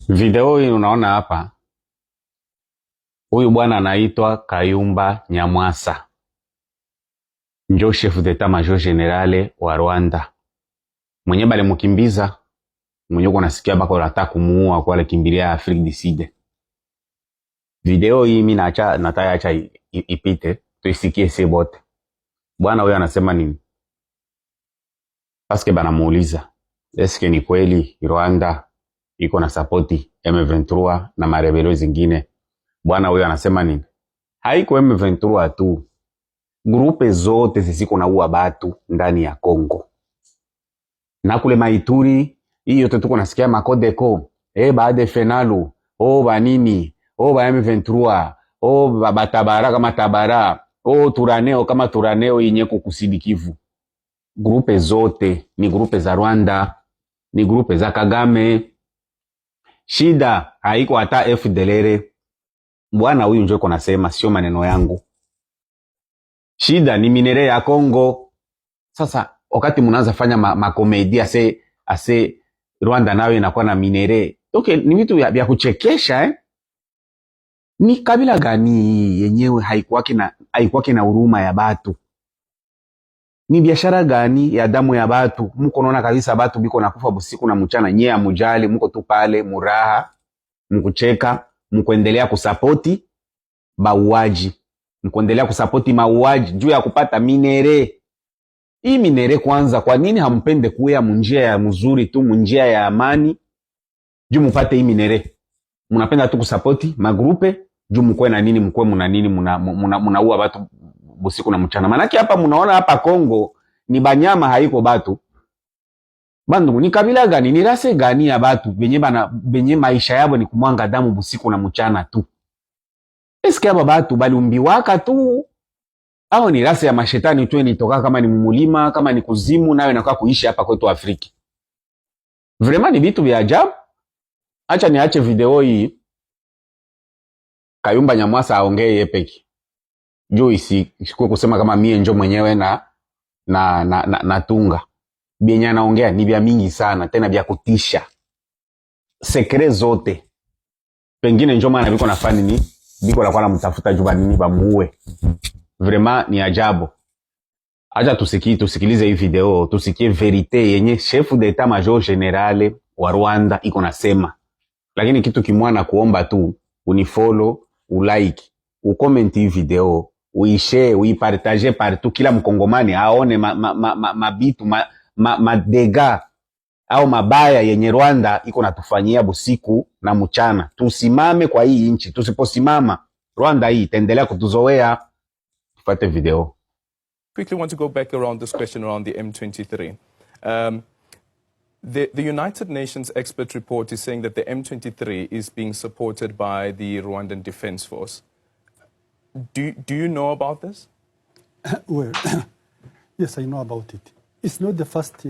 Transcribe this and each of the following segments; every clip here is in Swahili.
Video hii unaona hapa, huyu bwana anaitwa Kayumba Nyamwasa, njo chef d'etat major generale wa Rwanda. Mwenye bale mukimbiza, mwenye uko nasikia bako nataka kumuua kwa kimbilia Afrique du Sud. Video hii mimi nataka ipite, tuisikie si bote. Bwana huyu anasema nini? Paske banamuuliza, eske ni kweli Rwanda iko na sapoti M23 na marebelo zingine? Bwana huyo anasema nini? Haiko M23 tu, grupe zote zisiko na uwa batu ndani ya Kongo. Na kule Maituri, hii yote tuko nasikia makodeko, baade fenalu, banini, ba M23, batabara kama tabara, turaneo kama turaneo yenye kusidi Kivu. Grupe zote ni grupe za Rwanda, ni grupe za Kagame. Shida haiko hata FDLR. Bwana huyu njo yuko nasema, sio maneno yangu. Shida ni minere ya Kongo. Sasa wakati mnaanza fanya makomedi ase Rwanda nawe inakuwa na minere. Okay, ni vitu vya kuchekesha Ni kabila gani yenyewe haikuwaki na huruma ya batu? Ni biashara gani ya damu ya batu? Mko naona kabisa batu biko nakufa busiku na mchana, nyie amujali, mko tu pale muraha, mkucheka, mkuendelea kusapoti mauaji, mkuendelea kusapoti mauaji juu ya kupata minere. Hii minere kwanza, kwa nini hampende kuya munjia ya mzuri tu, munjia ya amani, juu mupate hii minere? Munapenda tu kusapoti magrupe juu mkwe na nini, mkwe muna nini, munaua batu busiku na mchana. Manaki hapa munaona hapa Kongo ni banyama, haiko batu. Bandu ni kabila gani, ni rase gani ya batu benye maisha yabo ni kumwanga damu busiku na mchana tu? Eske aba batu baliumbiwaka tu au ni rase ya mashetani tu initoka, kama ni mulima, kama ni kuzimu, nayo inakuwa kuishi hapa kwetu Afrika? Vraiment ni vitu vya ajabu. Acha niache video hii Kayumba Nyamwasa aongee yeye peke. Juu isikuwe kusema kama mie njo mwenyewe na tunga. Bienya naongea ni vya mingi sana, tena vya kutisha. Sekre zote. Pengine njo maana biko nafani ni biko la kwa na mtafuta juba nini bamuue. Vraiment ni ajabu. Acha tusikilize hii video, tusikie verite yenye chef d'etat major generale wa Rwanda iko nasema. Lakini kitu kimwana kuomba tu, unifollow, ulike, ucomment hii video, uishare, uipartage partout, kila mkongomani aone mabitu madega au mabaya yenye Rwanda iko natufanyia busiku na mchana. Tusimame kwa hii nchi, tusiposimama Rwanda hii itaendelea kutuzoea. Tupate video. Quickly want to go back around this question around the M23. The United Nations expert report is saying that the M23 is being supported by the Rwandan Defense Force. Do you know about this? Well, yes, I know about it. It's not the first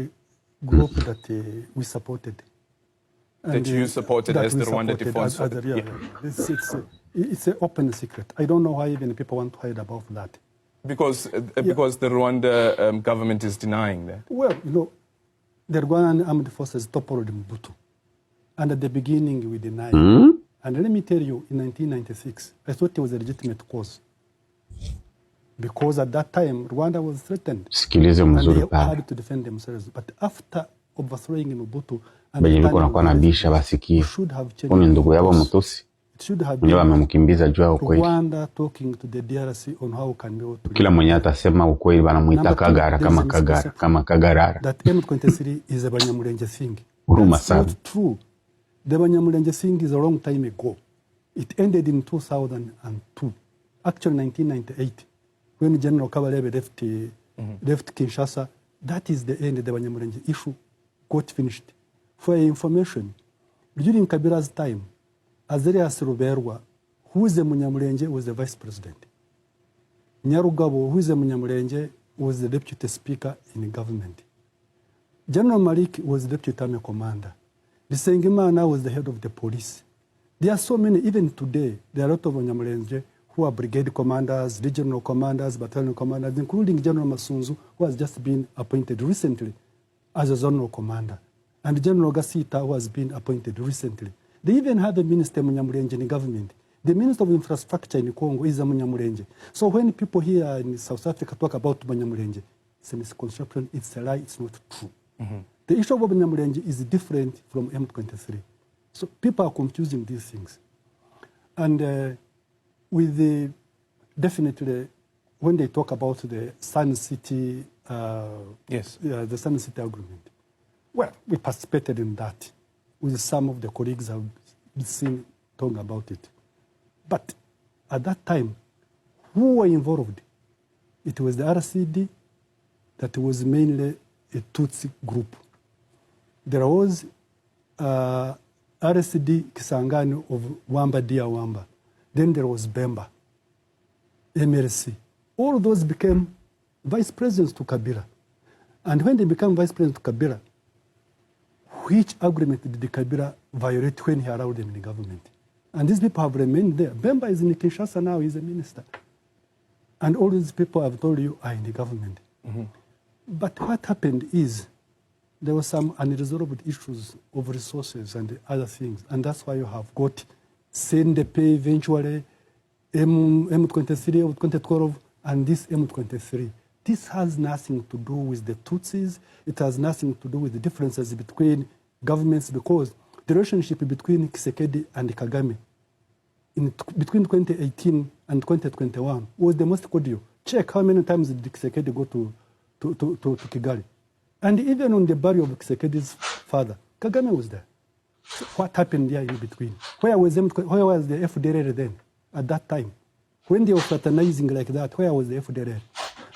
group that we supported. That you supported as the Rwanda Defense Force? It's an open secret. I don't know why even people want to hide about that. Because the Rwanda government is denying that? Well, the Rwandan armed forces toppled Mobutu. And at the beginning, we denied it. And let me tell you, in 1996, I thought it was a legitimate cause. Because at that time, Rwanda was threatened. And they had to defend themselves. But after overthrowing Mobutu, should have changed. Should have been Rwanda talking to the DRC on how can we kila mwenye atasema ukweli banamuita Kagara kama Kagarara. That M23 is a Banyamulenge thing. That's not true. The Banyamulenge thing is a long time ago. It ended in 2002. Actually 1998. When General Kabarebe left Kinshasa, that is the end of the Banyamulenge issue got finished. For your information, during Kabira's time, Azarias Ruberwa, who is the Munyamulenge, was the vice president. Nyarugabo, who is the Munyamulenge, was the deputy speaker in the government. General Malik was the deputy army commander. Bisengimana was the head of the police. There are so many, even today, there are a lot of Munyamulenge who are brigade commanders, regional commanders, battalion commanders, including General Masunzu, who has just been appointed recently as a zonal commander, and General Gasita, who has been appointed recently. They even have a minister Munyamulenje in government. The Minister of Infrastructure in Congo is a Munyamulenje. So when people here in South Africa talk about Munyamulenje, it's a misconception, it's a lie, it's not true. The issue of Munyamulenje is different from M23. So people are confusing these things. And with the, definitely, when they talk about the Sun City, the Sun City agreement, well, we participated in that with some of the colleagues I've seen talking about it. But at that time, who were involved? It was the RCD that was mainly a Tutsi group. There was RCD Kisangani of Wamba Dia Wamba. Then there was Bemba, MRC. All those became vice presidents to Kabila. And when they became vice presidents to Kabila, which agreement did the Kabila violate when he allowed them in the government? And these people have remained there. Bemba is in Kinshasa now, he's a minister. And all these people I've told you are in the government. But what happened is there were some unresolved issues of resources and other things. And that's why you have got CNDP eventually, M23, M12, and this M23. This has nothing to do with the Tutsis. It has nothing to do with the differences between governments, because the relationship between Tshisekedi and Kagame between 2018 and 2021 was the most cordial. Check how many times did Tshisekedi go to Kigali. And even on the burial of Tshisekedi's father, Kagame was there. So what happened there in between? Where was the FDLR then, at that time? When they were fraternizing like that, where was the FDLR?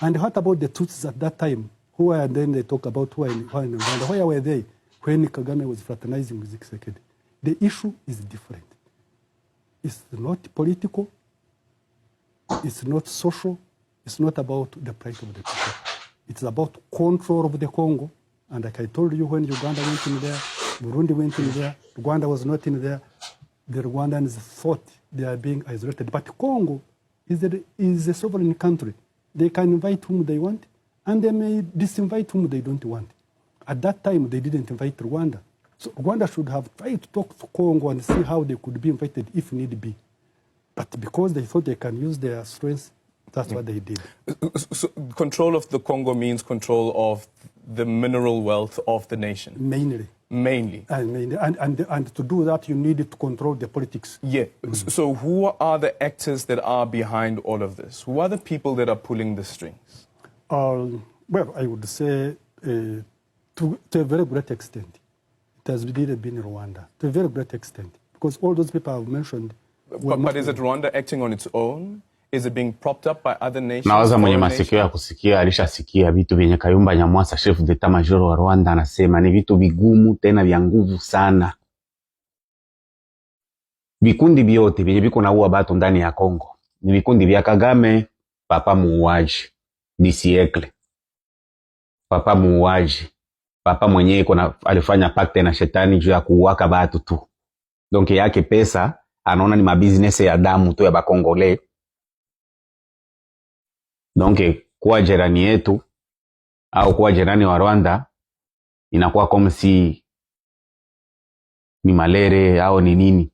And what about the Tutsis at that time? Who are then they talk about who are in Rwanda? Where were they when Kagame was fraternizing with Tshisekedi? The issue is different. It's not political, it's not social, it's not about the plight of the people. It's about control of the Congo. And like I told you, when Uganda went in there, Burundi went in there, Rwanda was not in there, the Rwandans thought they are being isolated. But Congo is a sovereign country. They can invite whom they want, and they may disinvite whom they don't want. At that time, they didn't invite Rwanda. So Rwanda should have tried to talk to Congo and see how they could be invited if need be. But because they thought they can use their strengths, that's what they did. So control of the Congo means control of the mineral wealth of the nation? Mainly. Mainly? And to do that, you need to control the politics. Yeah. So who are the actors that are behind all of this? Who are the people that are pulling the strings? Well, I would say to a very great extent, it has really been Rwanda, to a very great extent. Because all those people I've mentioned... But is it Rwanda acting on its own? Is it being propped up by other nations? Nawaza mwenye masikio ya kusikia alishasikia vitu vyenye Kayumba Nyamwasa, chef d'etat major wa Rwanda, anasema ni vitu vigumu tena vya nguvu sana. Vikundi vyote vyenye viko naua batu ndani ya Kongo ni vikundi vya Kagame, papa muuaji, disiekle, papa muuaji, papa mwenye alifanya pakte na shetani juu ya kuuaka batu tu. Donc yake pesa anaona ni mabusiness ya damu tu ya bakongole. Donc kuwa jirani yetu au kuwa jirani wa Rwanda inakuwa kama si ni malere au ni nini.